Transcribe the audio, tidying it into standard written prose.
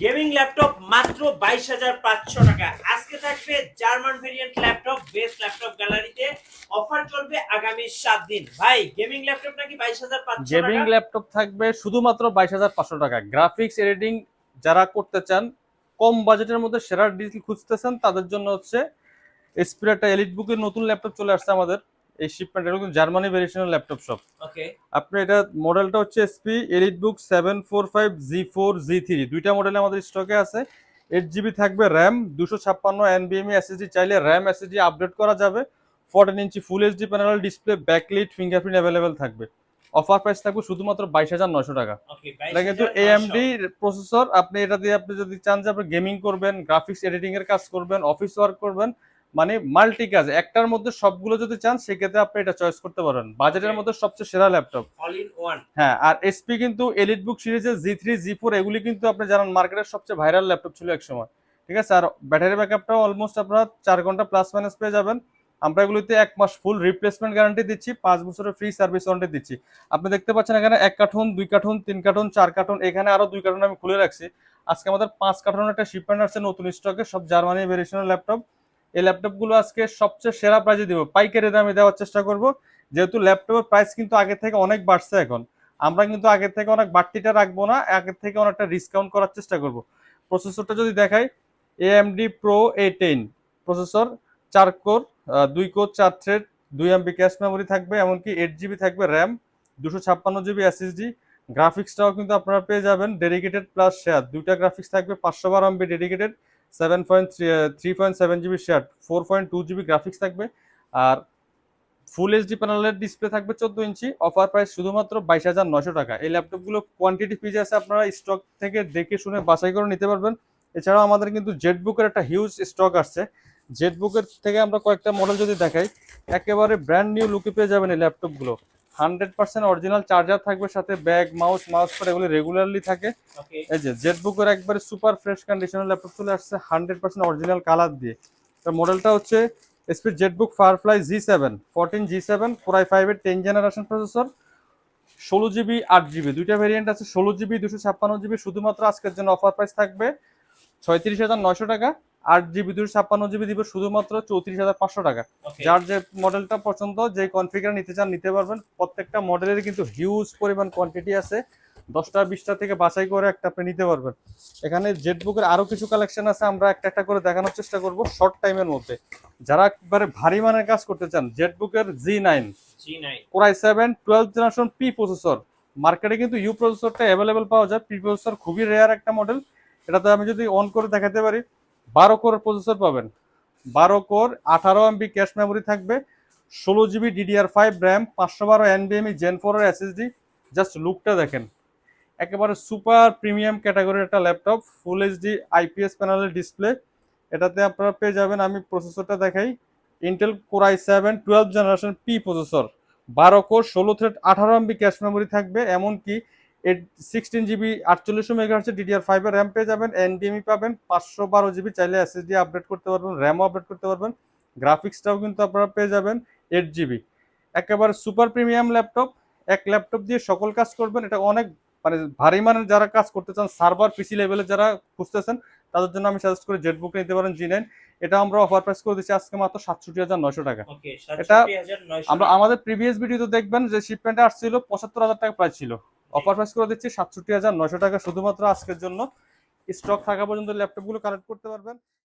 Gaming laptop মাত্র 22,500 টাকা। আজকে থাকবে German variant laptop, best laptop গ্যালারিতে অফার চলবে আগামী 7 দিন। ভাই গেমিং ল্যাপটপ নাকি 22,500 গেমিং টাকা? ল্যাপটপ থাকবে শুধুমাত্র 22,500 টাকা। গ্রাফিক্স এডিটিং যারা করতে চান, কম বাজেটের মধ্যে সেরা ডিল খুঁজতেছেন, তাদের জন্য হচ্ছে এসপির একটা এলিট বুকের নতুন ল্যাপটপ চলে আসছে আমাদের এই শিপমেন্ট। এটা কিন্তু জার্মানি ভেরিয়েশনের ল্যাপটপ সব। ওকে, আপনি এটা মডেলটা হচ্ছে এসপি এলিট বুক 745G4 G3, দুইটা মডেল আমাদের স্টকে আছে। 8 জিবি থাকবে র্যাম, 256 এনবিএমই এসএসডি, চাইলে র্যাম এসএসডি আপডেট করা যাবে। 14 inch full HD panel display, backlit, fingerprint available থাকবে। অফার প্রাইস থাকবে শুধুমাত্র 22,900 টাকা। ওকে, এটা কিন্তু 22,900। AMD processor. আপনি এটা দিয়ে আপনি যদি চান যে আপনি গেমিং করবেন, গ্রাফিক্স এডিটিং এর কাজ করবেন, অফিস ওয়ার্ক করবেন, মানে মাল্টি কাজ একটার মধ্যে সবগুলো যদি চান, সেক্ষেত্রে আপনি এটা চয়েস করতে পারেন। বাজেটের মধ্যে সবচেয়ে সেরা ল্যাপটপ। All in one. হ্যাঁ, আর এসপি কিন্তু এলিট বুক সিরিজের G3 G4 এগুলি কিন্তু আপনি জানেন মার্কেটের সবচেয়ে ভাইরাল ল্যাপটপ ছিল এক সময়। ঠিক আছে, আর ব্যাটারি ব্যাকআপটাও অলমোস্ট আপনারা 4 ঘন্টা প্লাস মাইনাস পেয়ে যাবেন। আমরা এগুলিতে 1 মাস ফুল রিপ্লেসমেন্ট গ্যারান্টি দিচ্ছি, 5 বছরের ফ্রি সার্ভিস ওয়ারেন্টি দিচ্ছি। আপনি দেখতে পাচ্ছেন এখানে 1 কার্টুন, 2 কার্টুন, 3 কার্টুন, 4 কার্টুন, এখানে আরো 2 কার্টুন আমি খুলে রাখছি। আজকে আমাদের 5 কার্টুনের একটা শিপমেন্ট আসছে নতুন স্টকে, সব জার্মানি ভেরিয়েশনের ল্যাপটপ। এই ল্যাপটপগুলো আজকে সবচেয়ে সেরা প্রাইসে দিব, পাইকারি দামে দেওয়ার চেষ্টা করব। যেহেতু ল্যাপটপের প্রাইস কিন্তু আগে থেকে অনেক বাড়ছে এখন, আমরা কিন্তু আগের থেকে অনেক বাড়তিটা রাখবো না, আগের থেকে অনেকটা ডিসকাউন্ট করার চেষ্টা করব। প্রসেসরটা যদি দেখাই, AMD pro A10 processor, 4 core, 2 core, 4 thread, 2 MB cache memory থাকবে, এমনকি 8 জিবি থাকবে র্যাম, 256 জিবি এসএসডি। গ্রাফিক্সটাও কিন্তু আপনারা পেয়ে যাবেন ডেডিকেটেড প্লাস শেয়ার, দুইটা গ্রাফিক্স থাকবে, 512 MB dedicated, 3.7 GB share, 4.2 GB graphics থাকবে। আর ফুল এইচডি প্যানেলের ডিসপ্লে থাকবে 14 ইঞ্চি। অফার প্রাইস শুধুমাত্র 22,900 টাকা। এই ল্যাপটপগুলো কোয়ান্টিটি পিস আছে, আপনারা স্টক থেকে দেখে শুনে বাছাই করে নিতে পারবেন। এছাড়াও আমাদের কিন্তু জেটবুকের একটা হিউজ স্টক আসছে। জেটবুকের থেকে আমরা কয়েকটা মডেল যদি দেখাই, একেবারে ব্র্যান্ড নিউ লুকে পেয়ে যাবেন এই ল্যাপটপগুলো। 100% অরিজিনাল চার্জার থাকবে, সাথে ব্যাগ, মাউস প্যাড এগুলো রেগুলারলি থাকে। ওকে, এই যে জেটবুকের একবারে সুপার ফ্রেশ কন্ডিশনের ল্যাপটপ চলে আসছে 100% অরিজিনাল কালার দিয়ে। তার মডেলটা হচ্ছে SP Jetbook firefly G7, 14 G7 Core i5 এর 10 জেনারেশন প্রসেসর, 16 জিবি 8 জিবি, দুইটা ভেরিয়েন্ট আছে। 16 জিবি 256 জিবি শুধুমাত্র আজকের জন্য অফার প্রাইস থাকবে 36,900 টাকা। 8 জিবি 256 জিবি দিব শুধুমাত্র 34,500 টাকা। ওকে। যার যে মডেলটা পছন্দ, যে কনফিগার নিতে চান নিতে পারবেন। প্রত্যেকটা মডেলের কিন্তু হিউজ পরিমাণ কোয়ান্টিটি আছে, 10টা 20টা থেকে বাছাই করে একটা আপনি নিতে পারবেন। এখানে জেটবুকের আরো কিছু কালেকশন আছে, আমরা একটা একটা করে দেখানোর চেষ্টা করব শর্ট টাইমের মধ্যে। যারা একবারে ভারী মানের কাজ করতে চান, জেটবুকের G9 G9। Core i7 12 generation P processor. মার্কেটে কিন্তু ইউ প্রসেসরটা অ্যাভেলেবেল পাওয়া যায়, পি প্রসেসর খুবই রেয়ার একটা মডেল। এটাতে আমি যদি অন করে দেখাতে পারি, 12 কোর প্রসেসর পাবেন, 12 কোর, 18 MB ক্যাশ মেমোরি থাকবে, 16 GB DDR5 RAM, 512 NVMe Gen 4 এর এসএসডি। জাস্ট লুকটা দেখেন, একেবারে সুপার প্রিমিয়াম ক্যাটাগরির একটা ল্যাপটপ, ফুল এইচডি আইপিএস প্যানেলের ডিসপ্লে। এটাতে আপনারা পেয়ে যাবেন, আমি প্রসেসরটা দেখাই, Intel core i7 12 generation P processor, 12 core, 16 thread, 18 MB cache memory থাকবে, এমনকি 16 জিবি 48 MHz DDR5 এর র্যাম পেয়ে যাবেন, এনডিএমই পাবেন, 512 জিবি, চাইলে এসএসডি আপডেট করতে পারবেন, র্যামও আপডেট করতে পারবেন। গ্রাফিক্সটাও কিন্তু আপনারা পেয়ে যাবেন 8 জিবি। একেবারে সুপার প্রিমিয়াম ল্যাপটপ, এক ল্যাপটপ দিয়ে সকল কাজ করবেন। এটা অনেক মানে ভারী মানের যারা কাজ করতে চান, সার্ভার পিসি লেভেলে যারা খুঁজতেছেন, তাদের জন্য আমি সাজেস্ট করি জেটবুক নিতে পারেন G9। এটা আমরা অফার প্রাইস করে দিচ্ছি আজকে মাত্র 67,900 টাকা। ওকে, এটা 67,900 আমরা টাকা। আমাদের প্রিভিয়াস ভিডিওতে দেখবেন যে শিপমেন্টে আসছিল 75,000 টাকা প্রাইস ছিল, অফার প্রাইস করে দিচ্ছি 67,900 টাকা শুধুমাত্র আজকের জন্য। স্টক থাকা পর্যন্ত ল্যাপটপগুলো কালেক্ট করতে পারবেন।